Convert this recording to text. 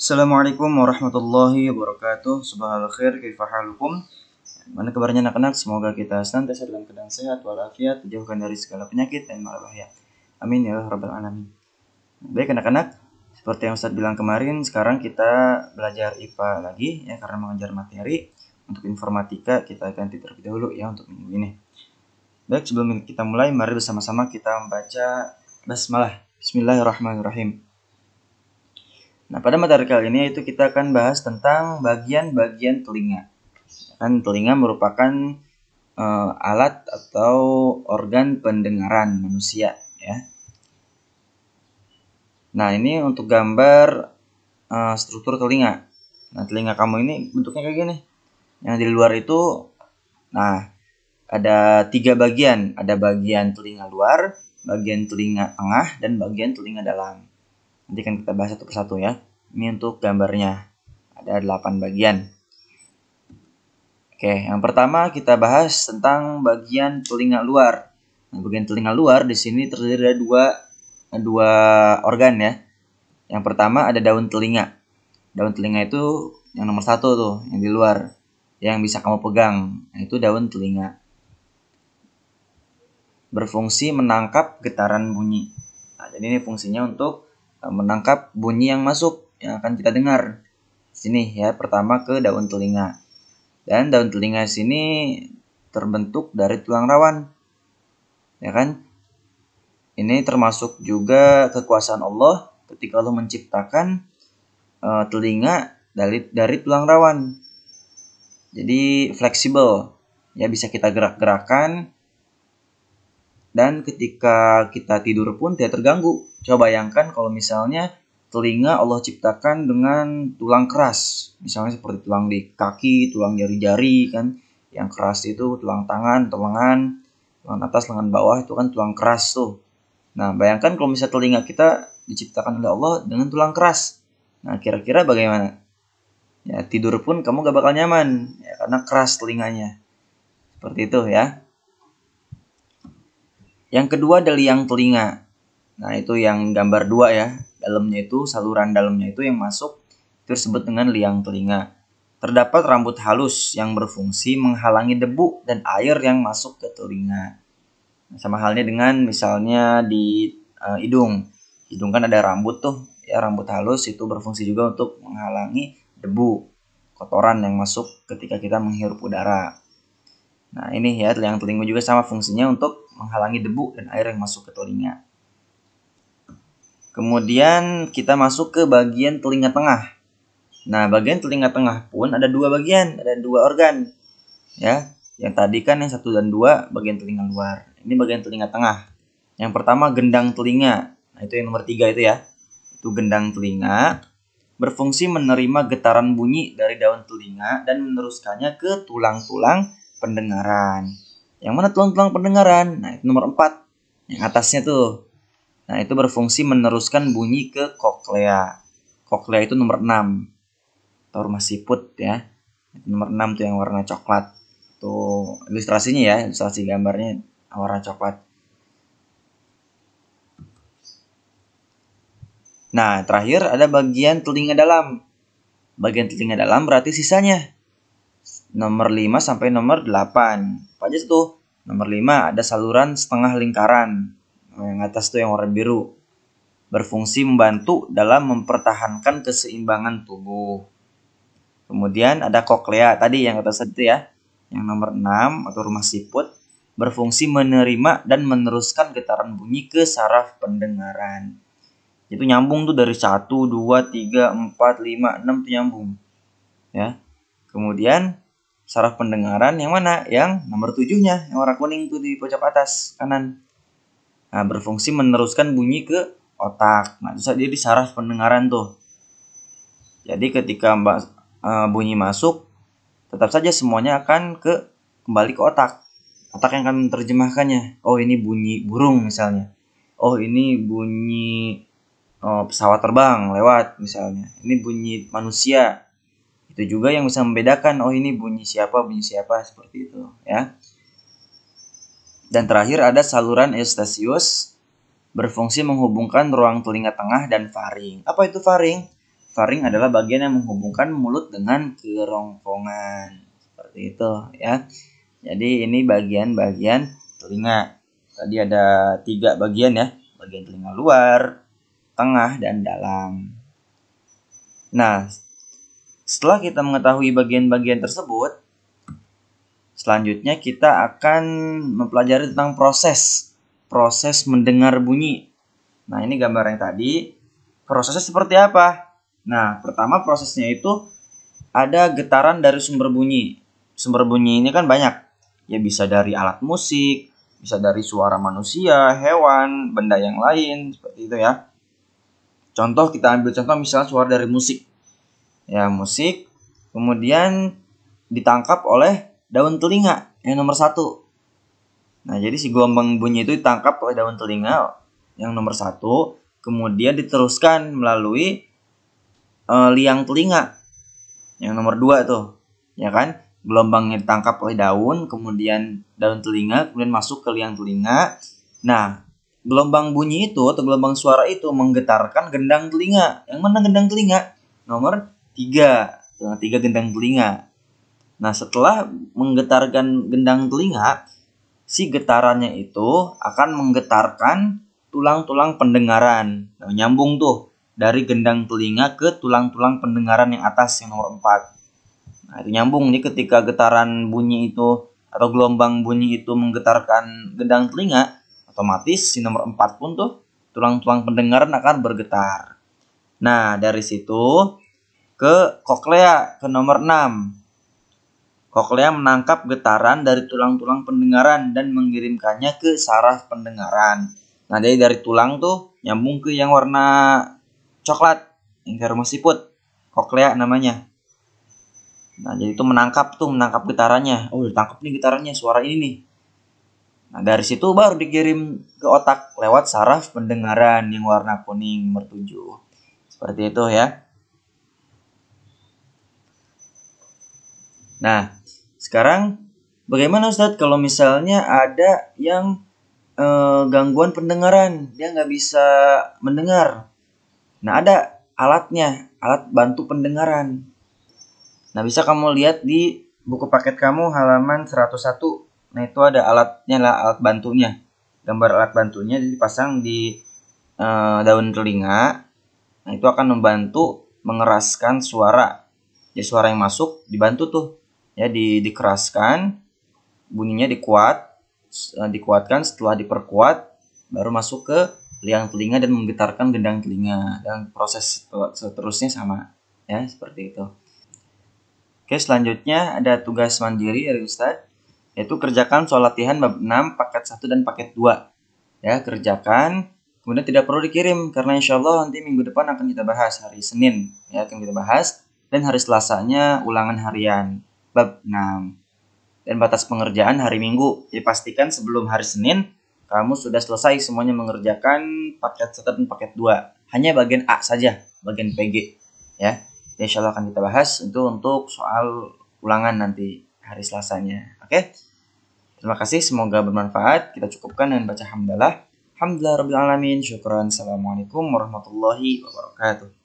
Assalamualaikum warahmatullahi wabarakatuh. Subhanallah khair, kaifa halukum? Mana kabarnya anak-anak? Semoga kita senantiasa dalam keadaan sehat walafiat, dijauhkan dari segala penyakit dan malapetaka. Amin ya rabbal alamin. Baik anak-anak, seperti yang Ustaz bilang kemarin, sekarang kita belajar IPA lagi ya, karena mengajar materi. Untuk informatika kita ganti terlebih dahulu ya untuk minggu ini. Baik, sebelum kita mulai, mari bersama-sama kita membaca basmalah. Bismillahirrahmanirrahim. Nah, pada materi kali ini itu kita akan bahas tentang bagian-bagian telinga. Kan telinga merupakan alat atau organ pendengaran manusia ya. Nah, ini untuk gambar struktur telinga. Nah, telinga kamu ini bentuknya kayak gini. Yang di luar itu, nah, ada 3 bagian. Ada bagian telinga luar, bagian telinga tengah, dan bagian telinga dalam. Nanti kan kita bahas satu persatu ya. Ini untuk gambarnya. Ada 8 bagian. Oke, yang pertama kita bahas tentang bagian telinga luar. Nah, bagian telinga luar di sini terdiri dari dua organ ya. Yang pertama ada daun telinga. Daun telinga itu yang nomor 1 tuh, yang di luar. Yang bisa kamu pegang. Nah, itu daun telinga. Berfungsi menangkap getaran bunyi. Nah, jadi ini fungsinya untuk menangkap bunyi yang masuk, yang akan kita dengar. Sini ya, pertama ke daun telinga. Dan daun telinga sini terbentuk dari tulang rawan. Ya kan? Ini termasuk juga kekuasaan Allah ketika Allah menciptakan telinga dari tulang rawan. Jadi fleksibel. Ya, bisa kita gerak-gerakan. Dan ketika kita tidur pun tidak terganggu. Coba bayangkan kalau misalnya telinga Allah ciptakan dengan tulang keras. Misalnya seperti tulang di kaki, tulang jari-jari kan. Yang keras itu tulang tangan, lengan atas, lengan bawah itu kan tulang keras tuh. Nah, bayangkan kalau misalnya telinga kita diciptakan oleh Allah dengan tulang keras. Nah, kira-kira bagaimana? Ya, tidur pun kamu gak bakal nyaman. Ya, karena keras telinganya. Seperti itu ya. Yang kedua ada liang telinga. Nah, itu yang gambar 2 ya. Dalamnya itu, saluran dalamnya itu yang masuk, itu disebut dengan liang telinga. Terdapat rambut halus yang berfungsi menghalangi debu dan air yang masuk ke telinga. Sama halnya dengan misalnya di hidung. Hidung kan ada rambut tuh, ya, rambut halus itu berfungsi juga untuk menghalangi debu, kotoran yang masuk ketika kita menghirup udara. Nah, ini ya, liang telinga juga sama fungsinya untuk menghalangi debu dan air yang masuk ke telinga. Kemudian kita masuk ke bagian telinga tengah. Nah, bagian telinga tengah pun ada 2 bagian, ada 2 organ. Ya, yang tadi kan yang 1 dan 2 bagian telinga luar. Ini bagian telinga tengah. Yang pertama gendang telinga. Nah, itu yang nomor 3 itu ya. Itu gendang telinga. Berfungsi menerima getaran bunyi dari daun telinga dan meneruskannya ke tulang-tulang pendengaran. Yang mana tulang-tulang pendengaran? Nah, itu nomor 4. Yang atasnya tuh. Nah, itu berfungsi meneruskan bunyi ke koklea. Koklea itu nomor 6. Atau rumah siput ya. Itu nomor 6 tuh yang warna coklat. Tuh ilustrasinya ya, ilustrasi gambarnya warna coklat. Nah, terakhir ada bagian telinga dalam. Bagian telinga dalam berarti sisanya. Nomor 5 sampai nomor 8. Apa aja tuh? Nomor 5 ada saluran setengah lingkaran. Yang atas tuh yang warna biru. Berfungsi membantu dalam mempertahankan keseimbangan tubuh. Kemudian ada koklea tadi yang atas itu ya. Yang nomor 6 atau rumah siput. Berfungsi menerima dan meneruskan getaran bunyi ke saraf pendengaran. Itu nyambung tuh dari 1, 2, 3, 4, 5, 6 tuh nyambung. Ya. Kemudian saraf pendengaran yang mana? Yang nomor 7-nya, yang warna kuning tuh di pojok atas kanan. Nah, berfungsi meneruskan bunyi ke otak. Nah, itu jadi saraf pendengaran tuh. Jadi ketika bunyi masuk, tetap saja semuanya akan kembali ke otak. Otak yang akan menerjemahkannya. Oh, ini bunyi burung misalnya. Oh, ini bunyi pesawat terbang lewat misalnya. Ini bunyi manusia. Itu juga yang bisa membedakan, oh ini bunyi siapa seperti itu ya. Dan terakhir ada saluran eustachius berfungsi menghubungkan ruang telinga tengah dan faring. Apa itu faring? faring adalah bagian yang menghubungkan mulut dengan kerongkongan. Seperti itu ya. Jadi ini bagian-bagian telinga. Tadi ada 3 bagian ya. Bagian telinga luar, tengah, dan dalam. Nah, setelah kita mengetahui bagian-bagian tersebut, selanjutnya kita akan mempelajari tentang proses mendengar bunyi. Nah, ini gambar yang tadi. Prosesnya seperti apa? Nah, pertama prosesnya itu ada getaran dari sumber bunyi. Sumber bunyi ini kan banyak. Ya bisa dari alat musik, bisa dari suara manusia, hewan, benda yang lain, seperti itu ya. Contoh, kita ambil contoh misalnya suara dari musik. Ya, musik kemudian ditangkap oleh daun telinga yang nomor 1. Nah, jadi si gelombang bunyi itu ditangkap oleh daun telinga yang nomor 1, kemudian diteruskan melalui liang telinga yang nomor 2 tuh, ya kan? Gelombangnya ditangkap oleh daun, kemudian daun telinga, kemudian masuk ke liang telinga. Nah, gelombang bunyi itu atau gelombang suara itu menggetarkan gendang telinga. Yang mana gendang telinga? Nomor 3. 3 gendang telinga. Nah, setelah menggetarkan gendang telinga, si getarannya itu akan menggetarkan tulang-tulang pendengaran. Nah, nyambung tuh dari gendang telinga ke tulang-tulang pendengaran yang atas yang nomor 4. Nah, itu nyambung nih, ketika getaran bunyi itu atau gelombang bunyi itu menggetarkan gendang telinga, otomatis si nomor 4 pun tuh tulang-tulang pendengaran akan bergetar. Nah, dari situ ke koklea, ke nomor 6. Koklea menangkap getaran dari tulang-tulang pendengaran dan mengirimkannya ke saraf pendengaran. Nah, jadi dari tulang tuh nyambung ke yang warna coklat, yang kayak rumah siput. Koklea namanya. Nah, jadi itu menangkap getarannya. Oh, ditangkap nih getarannya, suara ini nih. Nah, dari situ baru dikirim ke otak lewat saraf pendengaran yang warna kuning nomor 7. Seperti itu ya. Nah, sekarang bagaimana Ustadz kalau misalnya ada yang gangguan pendengaran, dia nggak bisa mendengar. Nah, ada alatnya, alat bantu pendengaran. Nah, bisa kamu lihat di buku paket kamu halaman 101. Nah, itu ada alatnya lah, alat bantunya. Gambar alat bantunya dipasang di daun telinga. Nah, itu akan membantu mengeraskan suara. Jadi suara yang masuk dibantu tuh ya, dikeraskan, bunyinya dikuatkan, setelah diperkuat baru masuk ke liang telinga dan menggetarkan gendang telinga, dan proses seterusnya sama ya, seperti itu. Oke, selanjutnya ada tugas mandiri dari Ustadz, yaitu kerjakan soal latihan bab 6 paket 1 dan paket 2 ya, kerjakan, kemudian tidak perlu dikirim karena insya Allah nanti minggu depan akan kita bahas, hari Senin ya akan kita bahas, dan hari Selasanya ulangan harian bab 6. Dan batas pengerjaan hari Minggu. Jadi pastikan sebelum hari Senin kamu sudah selesai semuanya mengerjakan paket 1 dan paket 2. Hanya bagian A saja, bagian PG ya. Dan insya Allah akan kita bahas itu untuk soal ulangan nanti hari Selasanya. Oke? Terima kasih, semoga bermanfaat. Kita cukupkan dengan baca hamdalah. Alhamdulillah rabbil alamin. Syukran. Assalamualaikum warahmatullahi wabarakatuh.